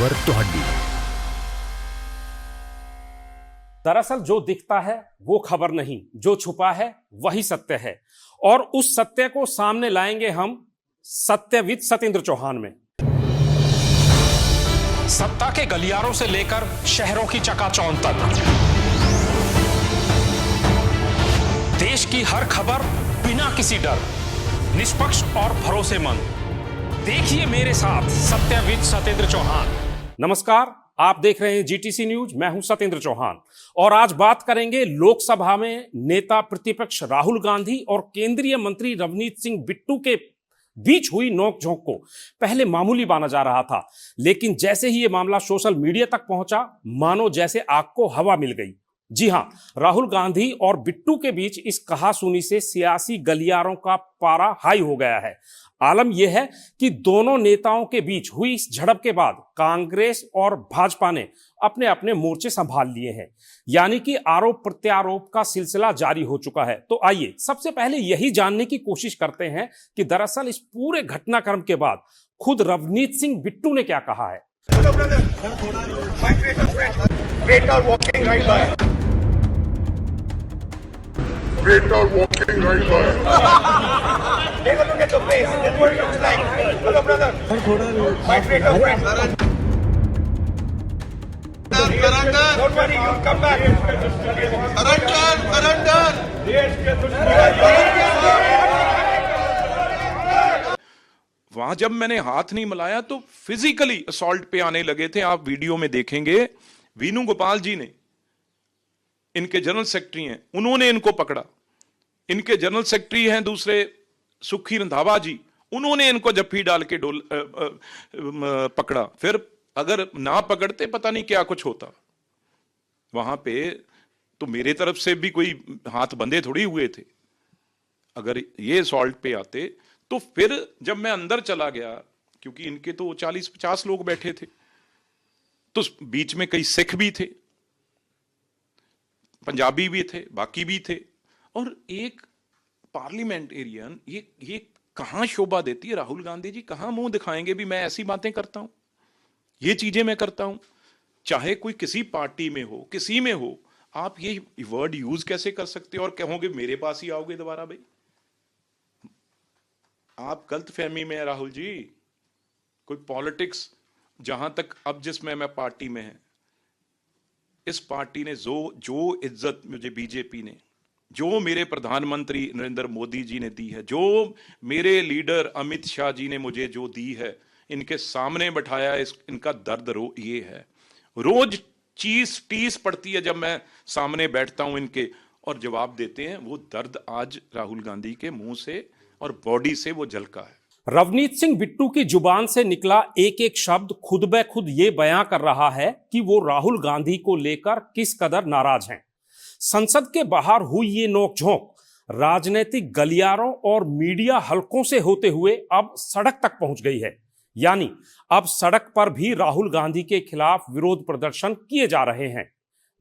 खबर तुहाडी। दरअसल जो दिखता है वो खबर नहीं, जो छुपा है वही सत्य है। और उस सत्य को सामने लाएंगे हम सत्यविद सत्येंद्र चौहान में। सत्ता के गलियारों से लेकर शहरों की चकाचौंध तक, देश की हर खबर बिना किसी डर, निष्पक्ष और भरोसेमंद। देखिए मेरे साथ सत्यविद सत्येंद्र चौहान। नमस्कार, आप देख रहे हैं जीटीसी न्यूज। मैं हूं सत्येंद्र चौहान और आज बात करेंगे लोकसभा में नेता प्रतिपक्ष राहुल गांधी और केंद्रीय मंत्री रवनीत सिंह बिट्टू के बीच हुई नोकझोंक को। पहले मामूली माना जा रहा था, लेकिन जैसे ही यह मामला सोशल मीडिया तक पहुंचा, मानो जैसे आग को हवा मिल गई। जी हां, राहुल गांधी और बिट्टू के बीच इस कहासुनी से सियासी गलियारों का पारा हाई हो गया है। आलम यह है कि दोनों नेताओं के बीच हुई इस झड़प के बाद कांग्रेस और भाजपा ने अपने अपने मोर्चे संभाल लिए हैं, यानी कि आरोप प्रत्यारोप का सिलसिला जारी हो चुका है। तो आइए सबसे पहले यही जानने की कोशिश करते हैं कि दरअसल इस पूरे घटनाक्रम के बाद खुद रवनीत सिंह बिट्टू ने क्या कहा है। Waiter walking right by. Take a look at the face. That's what it looks like. Hello, brother. My waiter friend. Surrender. Don't worry, you'll come back. Surrender. वहां जब मैंने हाथ नहीं मिलाया तो फिजिकली असॉल्ट पे आने लगे थे। आप वीडियो में देखेंगे, वीनू गोपाल जी ने, इनके जनरल सेक्रेटरी हैं, उन्होंने इनको पकड़ा। इनके जनरल सेक्रेटरी हैं दूसरे सुखी रंधावा जी, उन्होंने इनको जफ्फी डाल के पकड़ा। फिर अगर ना पकड़ते पता नहीं क्या कुछ होता वहां पे। तो मेरे तरफ से भी कोई हाथ बंधे थोड़ी हुए थे। अगर ये सॉल्ट पे आते तो फिर जब मैं अंदर चला गया, क्योंकि इनके तो 40-50 लोग बैठे थे, तो बीच में कई सिख भी थे, पंजाबी भी थे, बाकी भी थे। और एक पार्लियामेंटेरियन ये कहां शोभा देती है। राहुल गांधी जी कहां मुंह दिखाएंगे भी मैं ऐसी बातें करता हूं, ये चीजें मैं करता हूं। चाहे कोई किसी पार्टी में हो, किसी में हो, आप ये वर्ड यूज कैसे कर सकते हो और कहोगे मेरे पास ही आओगे दोबारा? भाई आप गलत फहमी में है राहुल जी। कोई पॉलिटिक्स जहां तक अब जिसमें मैं पार्टी में है, इस पार्टी ने जो इज्जत मुझे बीजेपी ने, जो मेरे प्रधानमंत्री नरेंद्र मोदी जी ने दी है, जो मेरे लीडर अमित शाह जी ने मुझे जो दी है, इनके सामने बैठाया, इनका दर्द ये है। रोज टीस पड़ती है जब मैं सामने बैठता हूं इनके और जवाब देते हैं। वो दर्द आज राहुल गांधी के मुंह से और बॉडी से वो झलका है। रवनीत सिंह बिट्टू की जुबान से निकला एक एक शब्द खुद ब खुद ये बयां कर रहा है कि वो राहुल गांधी को लेकर किस कदर नाराज हैं। संसद के बाहर हुई ये नोकझोंक राजनीतिक गलियारों और मीडिया हलकों से होते हुए अब सड़क तक पहुंच गई है। यानी अब सड़क पर भी राहुल गांधी के खिलाफ विरोध प्रदर्शन किए जा रहे हैं।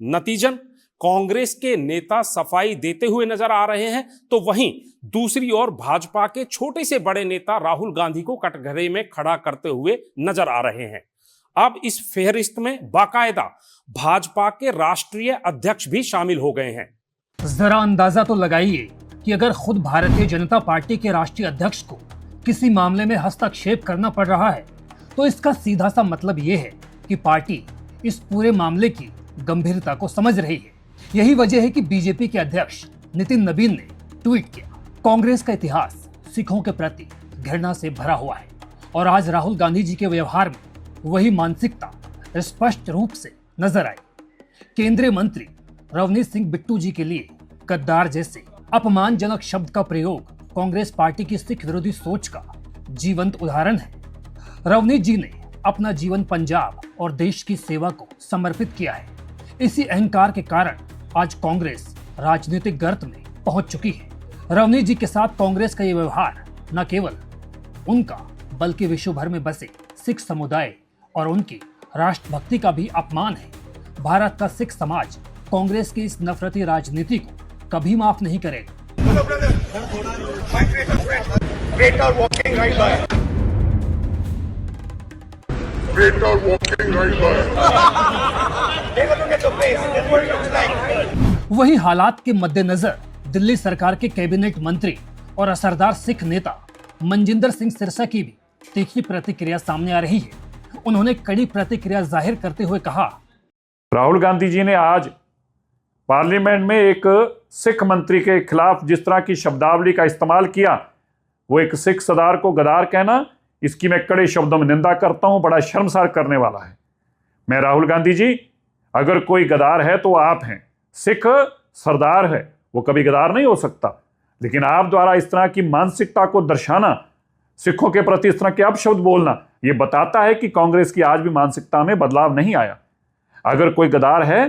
नतीजन कांग्रेस के नेता सफाई देते हुए नजर आ रहे हैं, तो वहीं दूसरी ओर भाजपा के छोटे से बड़े नेता राहुल गांधी को कटघरे में खड़ा करते हुए नजर आ रहे हैं। अब इस फेहरिस्त में बाकायदा भाजपा के राष्ट्रीय अध्यक्ष भी शामिल हो गए हैं। जरा अंदाजा तो लगाइए कि अगर खुद भारतीय जनता पार्टी के राष्ट्रीय अध्यक्ष को किसी मामले में हस्तक्षेप करना पड़ रहा है, तो इसका सीधा सा मतलब ये है कि पार्टी इस पूरे मामले की गंभीरता को समझ रही है। यही वजह है कि बीजेपी के अध्यक्ष नितिन नबीन ने ट्वीट किया, कांग्रेस का इतिहास सिखों के प्रति घृणा से भरा हुआ है। और आज राहुल गांधी जी के व्यवहार में वही मानसिकता स्पष्ट रूप से नजर आई। केंद्रीय मंत्री रवनीत सिंह बिट्टू जी के लिए गद्दार जैसे अपमानजनक शब्द का प्रयोग कांग्रेस पार्टी की सिख विरोधी सोच का जीवंत उदाहरण है। रवनीत जी ने अपना जीवन पंजाब और देश की सेवा को समर्पित किया है। इसी अहंकार के कारण आज कांग्रेस राजनीतिक गर्त में पहुंच चुकी है। रवनीत जी के साथ कांग्रेस का ये व्यवहार न केवल उनका बल्कि विश्व भर में बसे सिख समुदाय और उनकी राष्ट्रभक्ति का भी अपमान है। भारत का सिख समाज कांग्रेस की इस नफरती राजनीति को कभी माफ नहीं करेगा। Traitor walking right by. Take a look at the face. This is what it looks like. वही हालात के मद्देनजर दिल्ली सरकार के कैबिनेट मंत्री और असरदार सिख नेता मनजिंदर सिंह सिरसा की भी तीखी प्रतिक्रिया सामने आ रही है। उन्होंने कड़ी प्रतिक्रिया जाहिर करते हुए कहा, राहुल गांधी जी ने आज पार्लियामेंट में एक सिख मंत्री के खिलाफ जिस तरह की शब्दावली का इस्तेमाल किया, वो एक सिख सरदार को गद्दार कहना, इसकी मैं कड़े शब्दों में निंदा करता हूं। बड़ा शर्मसार करने वाला है। मैं राहुल गांधी जी, अगर कोई गद्दार है तो आप हैं। सिख सरदार है, वो कभी गद्दार नहीं हो सकता, लेकिन आप द्वारा इस तरह की मानसिकता को दर्शाना, सिखों के प्रति इस तरह के अपशब्द बोलना, यह बताता है कि कांग्रेस की आज भी मानसिकता में बदलाव नहीं आया। अगर कोई गद्दार है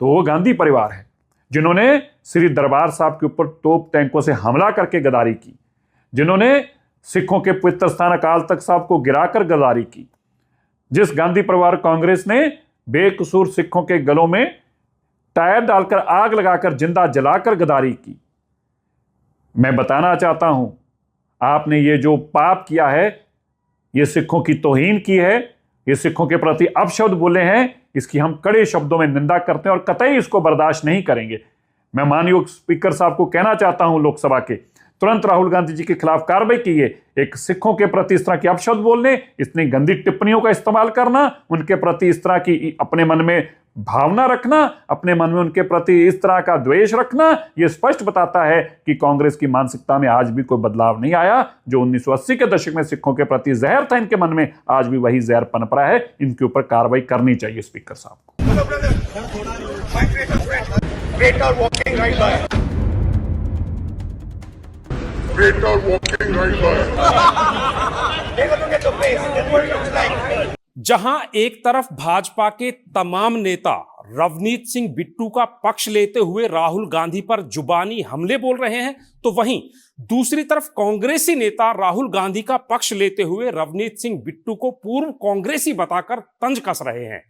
तो वो गांधी परिवार है, जिन्होंने श्री दरबार साहब के ऊपर तोप टैंकों से हमला करके गद्दारी की, जिन्होंने सिखों के पवित्र स्थान अकाल तख्त साहब को गिराकर गद्दारी की, जिस गांधी परिवार कांग्रेस ने बेकसूर सिखों के गलों में टायर डालकर आग लगाकर जिंदा जलाकर गद्दारी की। मैं बताना चाहता हूं, आपने ये जो पाप किया है, ये सिखों की तौहीन की है, ये सिखों के प्रति अपशब्द बोले हैं, इसकी हम कड़े शब्दों में निंदा करते हैं और कतई इसको बर्दाश्त नहीं करेंगे। मैं माननीय स्पीकर साहब को कहना चाहता हूं, लोकसभा के तुरंत राहुल गांधी जी के खिलाफ कार्रवाई कीजिए। एक सिखों के प्रति इस तरह के अपशब्द बोलने, इतनी गंदी टिप्पणियों का इस्तेमाल करना, उनके प्रति इस तरह की अपने मन में भावना रखना, अपने मन में उनके प्रति इस तरह का द्वेष रखना, यह स्पष्ट बताता है कि कांग्रेस की मानसिकता में आज भी कोई बदलाव नहीं आया। जो 1980 के दशक में सिखों के प्रति जहर था इनके मन में, आज भी वही जहर पनप रहा है। इनके ऊपर कार्रवाई करनी चाहिए स्पीकर साहब को। Hello, brother. My traitor friend. Traitor walking right by. Traitor walking right by. Take a look at the face. This is what it looks like. जहां एक तरफ भाजपा के तमाम नेता रवनीत सिंह बिट्टू का पक्ष लेते हुए राहुल गांधी पर जुबानी हमले बोल रहे हैं, तो वहीं दूसरी तरफ कांग्रेसी नेता राहुल गांधी का पक्ष लेते हुए रवनीत सिंह बिट्टू को पूर्व कांग्रेसी बताकर तंज कस रहे हैं।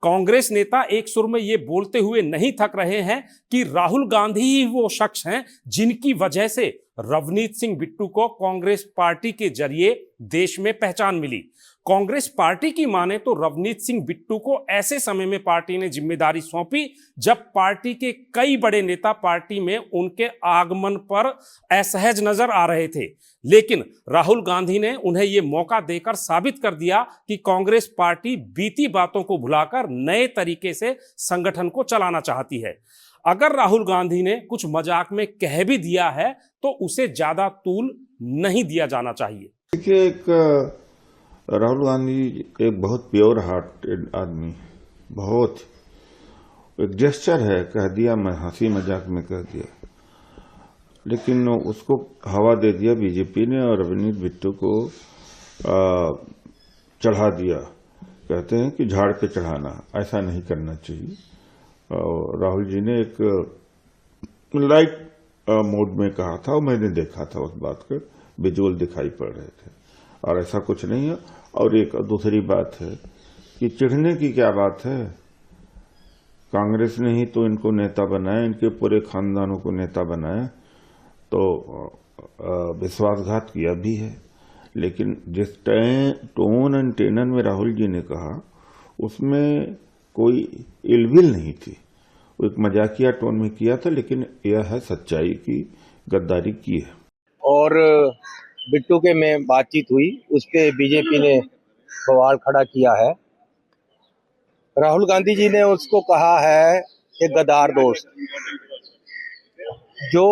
कांग्रेस नेता एक सुर में यह बोलते हुए नहीं थक रहे हैं कि राहुल गांधी ही वो शख्स हैं जिनकी वजह से रवनीत सिंह बिट्टू को कांग्रेस पार्टी के जरिए देश में पहचान मिली। कांग्रेस पार्टी की माने तो रवनीत सिंह बिट्टू को ऐसे समय में पार्टी ने जिम्मेदारी सौंपी जब पार्टी के कई बड़े नेता पार्टी में उनके आगमन पर असहज नजर आ रहे थे, लेकिन राहुल गांधी ने उन्हें यह मौका देकर साबित कर दिया कि कांग्रेस पार्टी बीती बातों को भुलाकर नए तरीके से संगठन को चलाना चाहती है। अगर राहुल गांधी ने कुछ मजाक में कह भी दिया है तो उसे ज्यादा तूल नहीं दिया जाना चाहिए। देखिए, एक राहुल गांधी एक बहुत प्योर हार्टेड आदमी, बहुत एक जेस्चर है, कह दिया, मैं हंसी मजाक में कह दिया, लेकिन उसको हवा दे दिया बीजेपी ने और रवनीत बिट्टू को चढ़ा दिया। कहते हैं कि झाड़ पे चढ़ाना, ऐसा नहीं करना चाहिए। और राहुल जी ने एक लाइट मोड में कहा था और मैंने देखा था उस बात के विजुअल दिखाई पड़ रहे थे, और ऐसा कुछ नहीं है। और एक दूसरी बात है कि चिढ़ने की क्या बात है, कांग्रेस ने ही तो इनको नेता बनाया, इनके पूरे खानदानों को नेता बनाया, तो विश्वासघात किया भी है। लेकिन जिस टोन एंड टेनर में राहुल जी ने कहा, उसमें कोई इलविल नहीं थी, वो एक मजाकिया टोन में किया था, लेकिन यह है सच्चाई की गद्दारी की है। और बिट्टू के में बातचीत हुई, उस पर बीजेपी ने सवाल खड़ा किया है। राहुल गांधी जी ने उसको कहा है कि गद्दार दोस्त, जो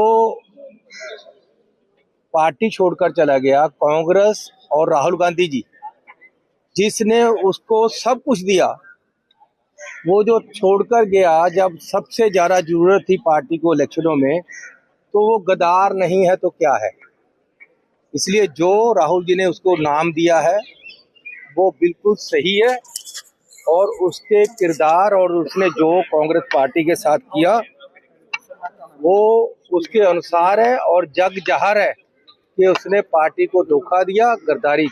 पार्टी छोड़कर चला गया, कांग्रेस और राहुल गांधी जी जिसने उसको सब कुछ दिया, वो जो छोड़कर गया जब सबसे ज्यादा जरूरत थी पार्टी को इलेक्शनों में, तो वो गद्दार नहीं है तो क्या है। इसलिए जो राहुल जी ने उसको नाम दिया है वो बिल्कुल सही है, और उसके किरदार और उसने जो कांग्रेस पार्टी के साथ किया वो उसके अनुसार है, और जग जाहिर है कि उसने पार्टी को धोखा दिया, गद्दारी।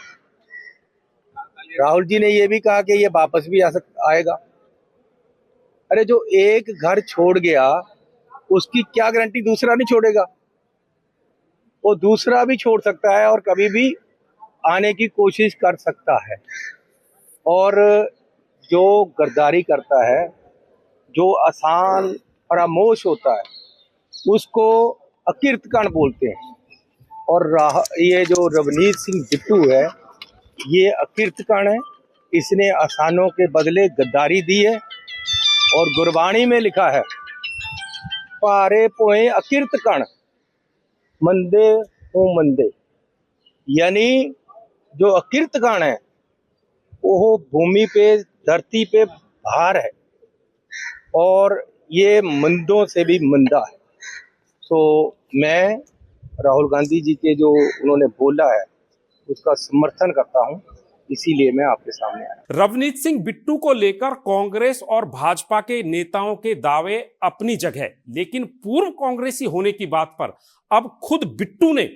राहुल जी ने ये भी कहा कि ये वापस भी आएगा। अरे जो एक घर छोड़ गया उसकी क्या गारंटी दूसरा नहीं छोड़ेगा? वो दूसरा भी छोड़ सकता है और कभी भी आने की कोशिश कर सकता है। और जो गद्दारी करता है, जो आसान फरामोश होता है, उसको अकीर्तकांड बोलते हैं। और ये जो रवनीत सिंह बिट्टू है, ये अकीर्तकांड है। इसने आसानों के बदले गद्दारी दी है और गुरबाणी में लिखा है, पारे पोए अकीर्तकांड मंदे हो मंदे, यानी जो अकीर्तकांड है वो भूमि पे, धरती पे भार है और ये मंदों से भी मंदा है। तो मैं राहुल गांधी जी के जो उन्होंने बोला है उसका समर्थन करता हूं, इसीलिए मैं आपके सामने आया। रवनीत सिंह बिट्टू को लेकर कांग्रेस और भाजपा के नेताओं के दावे अपनी जगह, लेकिन पूर्व कांग्रेसी होने की बात पर अब खुद बिट्टू ने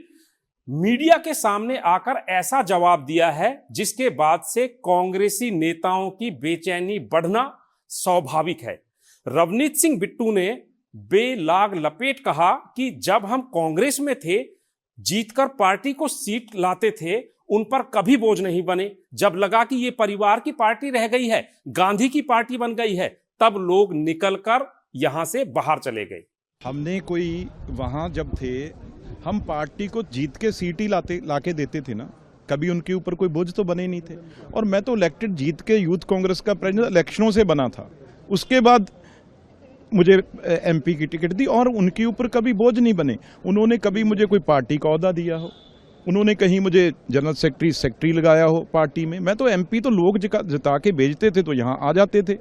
मीडिया के सामने आकर ऐसा जवाब दिया है जिसके बाद से कांग्रेसी नेताओं की बेचैनी बढ़ना स्वाभाविक है। रवनीत सिंह बिट्टू ने बेलाग लपेट कहा कि जब हम कांग्रेस में थे, जीतकर पार्टी को सीट लाते थे, उन पर कभी बोझ नहीं बने। जब लगा कि ये परिवार की पार्टी रह गई है, गांधी की पार्टी बन गई है, तब लोग निकलकर यहां से बाहर चले गए। हमने कोई वहां जब थे, हम पार्टी को जीत के सीट ही लाके देते थे ना, कभी उनके ऊपर कोई बोझ तो बने नहीं थे। और मैं तो इलेक्टेड जीत के यूथ कांग्रेस का प्रेसिडेंट इलेक्शनों से बना था, उसके बाद मुझे एमपी की टिकट दी और उनके ऊपर कभी बोझ नहीं बने। उन्होंने कभी मुझे कोई पार्टी का ओहदा दिया हो, उन्होंने कहीं मुझे जनरल सेक्रेटरी लगाया हो पार्टी में। मैं तो एमपी तो लोग जिता के भेजते थे तो यहाँ आ जाते थे।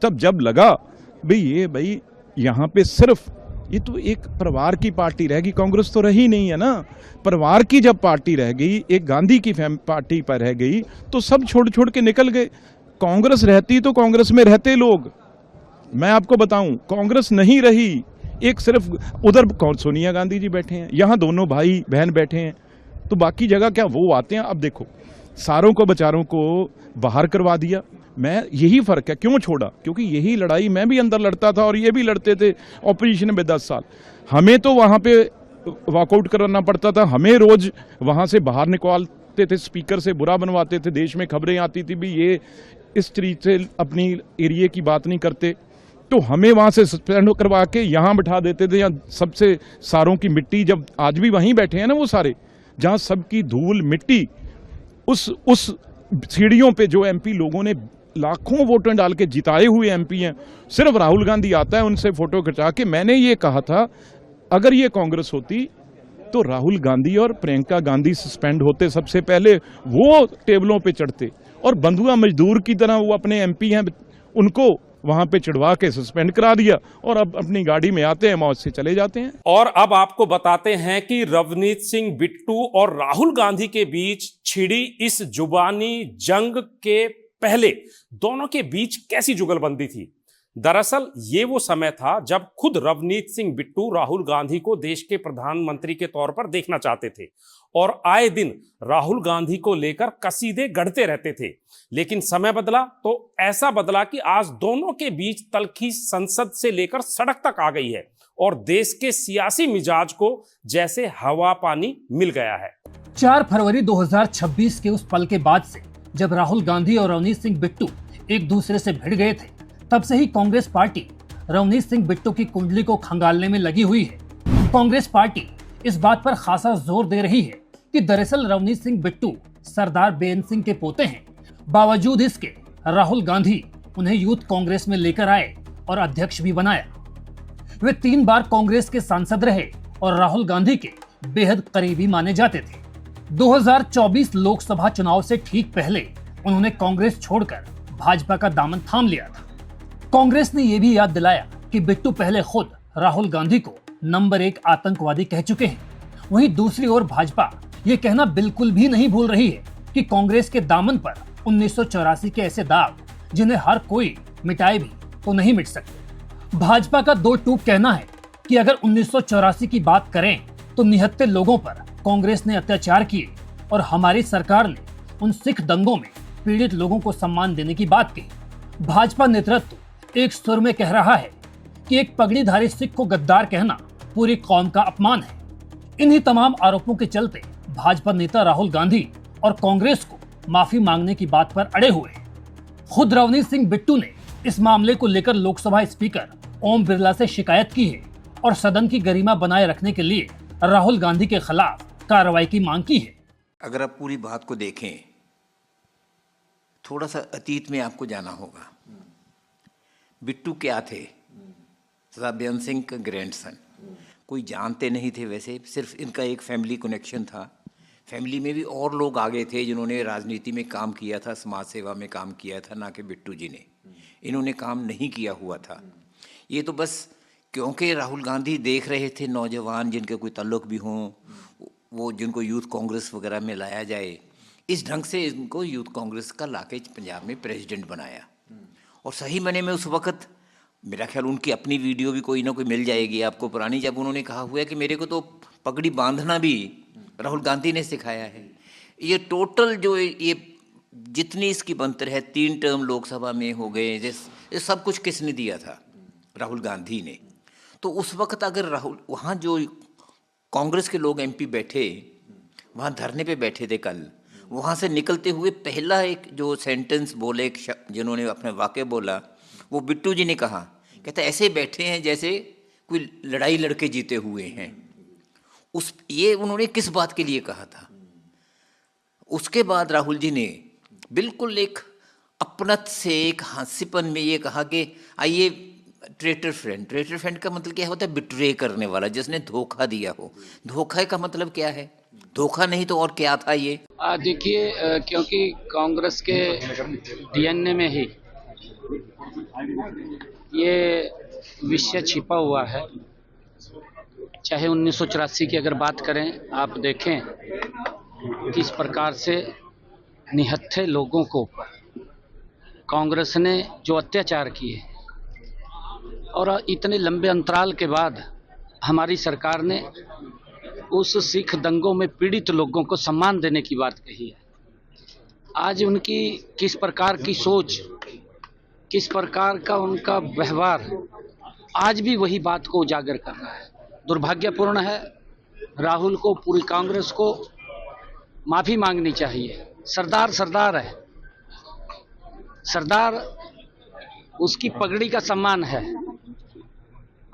तब जब लगा भाई यहाँ पे सिर्फ ये तो एक परिवार की पार्टी रहेगी, कांग्रेस तो रही नहीं है ना। परिवार की जब पार्टी रह गई, एक गांधी की पार्टी पर रह गई, तो सब छोड़ के निकल गए। कांग्रेस रहती तो कांग्रेस में रहते लोग। मैं आपको बताऊं, कांग्रेस नहीं रही, एक सिर्फ उधर सोनिया गांधी जी बैठे हैं, यहाँ दोनों भाई बहन बैठे हैं, तो बाकी जगह क्या वो आते हैं। अब देखो, सारों को बेचारों को बाहर करवा दिया। मैं यही फर्क है, क्यों छोड़ा? क्योंकि यही लड़ाई मैं भी अंदर लड़ता था और ये भी लड़ते थे ऑपोजिशन में 10 साल। हमें तो वहाँ पे वॉकआउट करना पड़ता था, हमें रोज वहाँ से बाहर निकालते थे, स्पीकर से बुरा बनवाते थे, देश में खबरें आती थी भी ये इस तरीके से अपनी एरिया की बात नहीं करते, तो हमें वहाँ से सस्पेंड करवा के यहाँ बिठा देते थे। यहाँ सबसे सारों की मिट्टी, जब आज भी वहीं बैठे हैं ना वो सारे, जहाँ सबकी धूल मिट्टी, उस सीढ़ियों पे जो एमपी लोगों ने लाखों वोटर डाल के जिताए हुए एमपी हैं, सिर्फ राहुल गांधी आता है उनसे फोटो खिंचा के। मैंने ये कहा था, अगर ये कांग्रेस होती तो राहुल गांधी और प्रियंका गांधी सस्पेंड होते सबसे पहले, वो टेबलों पे चढ़ते, और बंधुआ मजदूर की तरह वो अपने एमपी हैं उनको वहां पे चढ़वा के सस्पेंड करा दिया, और अब अपनी गाड़ी में आते हैं, मौज से चले जाते हैं। और अब आपको बताते हैं कि रवनीत सिंह बिट्टू और राहुल गांधी के बीच छिड़ी इस जुबानी जंग के पहले दोनों के बीच कैसी जुगलबंदी थी। दरअसल ये वो समय था जब खुद रवनीत सिंह बिट्टू राहुल गांधी को देश के प्रधानमंत्री के तौर पर देखना चाहते थे और आए दिन राहुल गांधी को लेकर कसीदे गढ़ते रहते थे। लेकिन समय बदला तो ऐसा बदला कि आज दोनों के बीच तलखी संसद से लेकर सड़क तक आ गई है और देश के सियासी मिजाज को जैसे हवा पानी मिल गया है। 4 फरवरी 2026 के उस पल के बाद से जब राहुल गांधी और रवनीत सिंह बिट्टू एक दूसरे से भिड़ गए थे, तब से ही कांग्रेस पार्टी रवनीत सिंह बिट्टू की कुंडली को खंगालने में लगी हुई है। कांग्रेस पार्टी इस बात पर खासा जोर दे रही है कि दरअसल रवनीत सिंह बिट्टू सरदार बेअंत सिंह के पोते हैं। बावजूद इसके राहुल गांधी उन्हें यूथ कांग्रेस में लेकर आए और अध्यक्ष भी बनाया। वे 3 बार कांग्रेस के सांसद रहे और राहुल गांधी के बेहद करीबी माने जाते थे। 2024 लोकसभा चुनाव से ठीक पहले उन्होंने कांग्रेस छोड़कर भाजपा का दामन थाम लिया था। कांग्रेस ने यह भी याद दिलाया कि बिट्टू पहले खुद राहुल गांधी को नंबर 1 आतंकवादी कह चुके हैं। वहीं दूसरी ओर भाजपा ये कहना बिल्कुल भी नहीं भूल रही है कि कांग्रेस के दामन पर 1984 के ऐसे दाग जिन्हें हर कोई मिटाए भी तो नहीं मिट सकते। भाजपा का 2 टूक कहना है कि अगर 1984 की बात करें तो 79 लोगों पर कांग्रेस ने अत्याचार किए और हमारी सरकार ने उन सिख दंगों में पीड़ित लोगों को सम्मान देने की बात कही। भाजपा नेतृत्व एक सुर में कह रहा है कि एक पगड़ीधारी सिख को गद्दार कहना पूरी कौम का अपमान है। इन्हीं तमाम आरोपों के चलते भाजपा नेता राहुल गांधी और कांग्रेस को माफी मांगने की बात पर अड़े हुए हैं। खुद रवनीत सिंह बिट्टू ने इस मामले को लेकर लोकसभा स्पीकर ओम बिरला से शिकायत की है और सदन की गरिमा बनाए रखने के लिए राहुल गांधी के खिलाफ कार्रवाई की मांग की है। अगर आप पूरी बात को देखें, थोड़ा सा अतीत में आपको जाना होगा। बिट्टू क्या थे? सरदार बेअंत सिंह का ग्रैंडसन। कोई जानते नहीं थे वैसे, सिर्फ इनका एक फैमिली कनेक्शन था। फैमिली में भी और लोग आगे थे जिन्होंने राजनीति में काम किया था, समाज सेवा में काम किया था, ना कि बिट्टू जी ने। इन्होंने काम नहीं किया हुआ था। ये तो बस क्योंकि राहुल गांधी देख रहे थे नौजवान जिनके कोई ताल्लुक भी हों, वो जिनको यूथ कांग्रेस वगैरह में लाया जाए, इस ढंग से इनको यूथ कांग्रेस का लाके पंजाब में प्रेसिडेंट बनाया। और सही मायने में उस वक़्त मेरा ख्याल उनकी अपनी वीडियो भी कोई ना कोई मिल जाएगी आपको पुरानी, जब उन्होंने कहा हुआ है कि मेरे को तो पगड़ी बांधना भी राहुल गांधी ने सिखाया है। ये टोटल जो ये जितनी इसकी बनतर है, 3 टर्म लोकसभा में हो गए, ये सब कुछ किसने दिया था? राहुल गांधी ने। तो उस वक्त अगर राहुल, वहाँ जो कांग्रेस के लोग एमपी बैठे, वहाँ धरने पे बैठे थे कल, वहाँ से निकलते हुए पहला एक जो सेंटेंस बोले, जिन्होंने अपने वाक़े बोला, वो बिट्टू जी ने कहा, कहते ऐसे बैठे हैं जैसे कोई लड़ाई लड़के जीते हुए हैं। ये उन्होंने किस बात के लिए कहा था? उसके बाद राहुल जी ने बिल्कुल एक अपनत से, एक हंसीपन में ये कहा कि आइए ट्रेटर फ्रेंड का मतलब क्या होता है? बिट्रे करने वाला, जिसने धोखा दिया हो। धोखा का मतलब क्या है? धोखा नहीं तो और क्या था ये? देखिए, क्योंकि कांग्रेस के डीएनए में ही ये विषय छिपा हुआ है। चाहे 1984 की अगर बात करें, आप देखें किस प्रकार से निहत्थे लोगों को कांग्रेस ने जो अत्याचार किए, और इतने लंबे अंतराल के बाद हमारी सरकार ने उस सिख दंगों में पीड़ित लोगों को सम्मान देने की बात कही है। आज उनकी किस प्रकार की सोच, किस प्रकार का उनका व्यवहार आज भी वही बात को उजागर कर रहा है। दुर्भाग्यपूर्ण है। राहुल को, पूरी कांग्रेस को माफ़ी मांगनी चाहिए। सरदार है, सरदार उसकी पगड़ी का सम्मान है,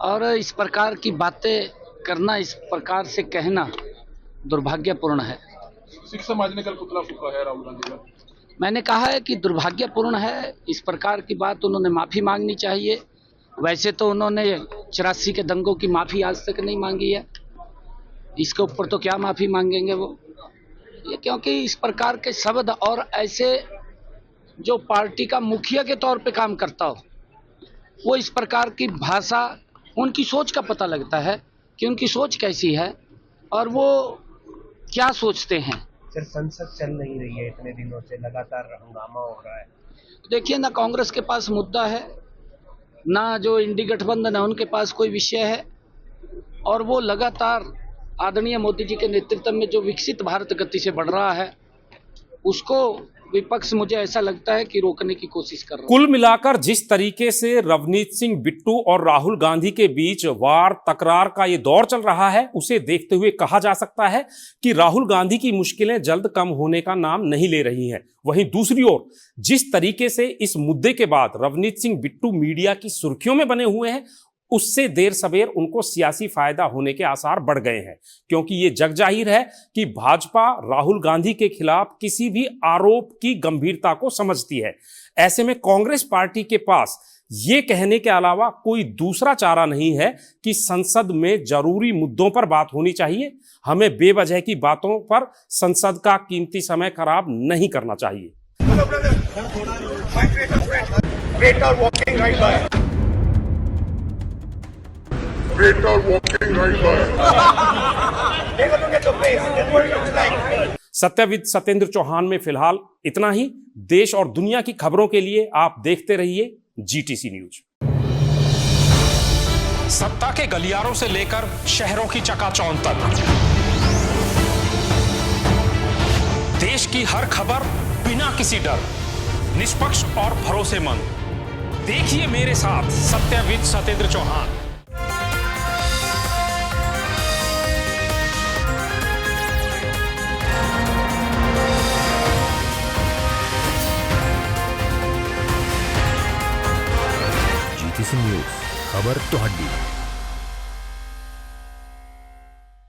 और इस प्रकार की बातें करना, इस प्रकार से कहना दुर्भाग्यपूर्ण है। सिख समाज ने कल पुतला फूंका है राहुल गांधी का। मैंने कहा है कि दुर्भाग्यपूर्ण है। इस प्रकार की बात उन्होंने माफ़ी मांगनी चाहिए। वैसे तो उन्होंने 84 के दंगों की माफ़ी आज तक नहीं मांगी है, इसके ऊपर तो क्या माफ़ी मांगेंगे वो? ये क्योंकि इस प्रकार के शब्द, और ऐसे जो पार्टी का मुखिया के तौर पे काम करता हो, वो इस प्रकार की भाषा, उनकी सोच का पता लगता है कि उनकी सोच कैसी है और वो क्या सोचते हैं। सर, संसद चल नहीं रही है इतने दिनों से, लगातार हंगामा हो रहा है। देखिए, ना कांग्रेस के पास मुद्दा है, ना जो इंडी गठबंधन है उनके पास कोई विषय है, और वो लगातार आदरणीय मोदी जी के नेतृत्व में जो विकसित भारत गति से बढ़ रहा है, उसको विपक्ष, मुझे ऐसा लगता है कि रोकने की कोशिश कर रहा है। कुल मिलाकर जिस तरीके से रवनीत सिंह बिट्टू और राहुल गांधी के बीच वार तकरार का ये दौर चल रहा है, उसे देखते हुए कहा जा सकता है कि राहुल गांधी की मुश्किलें जल्द कम होने का नाम नहीं ले रही हैं। वहीं दूसरी ओर जिस तरीके से इस मुद्दे के बाद रवनीत सिंह बिट्टू मीडिया की सुर्खियों में बने हुए हैं, उससे देर सवेर उनको सियासी फायदा होने के आसार बढ़ गए हैं, क्योंकि ये जग जाहिर है कि भाजपा राहुल गांधी के खिलाफ किसी भी आरोप की गंभीरता को समझती है। ऐसे में कांग्रेस पार्टी के पास ये कहने के अलावा कोई दूसरा चारा नहीं है कि संसद में जरूरी मुद्दों पर बात होनी चाहिए। हमें बेवजह की बातों पर संसद का कीमती समय खराब नहीं करना चाहिए। Waiter walking right by. Take a look at the face. That's what it looks like. सत्यविद Satyendra Chauhan में फिलहाल इतना ही। देश और दुनिया की खबरों के लिए आप देखते रहिए जीटीसी न्यूज। सत्ता के गलियारों से लेकर शहरों की चकाचौंध तक, देश की हर खबर बिना किसी डर, निष्पक्ष और भरोसेमंद। देखिए मेरे साथ सत्यविद सत्येंद्र चौहान। सिटीजन न्यूज़, खबर ਤੁਹਾਡੀ।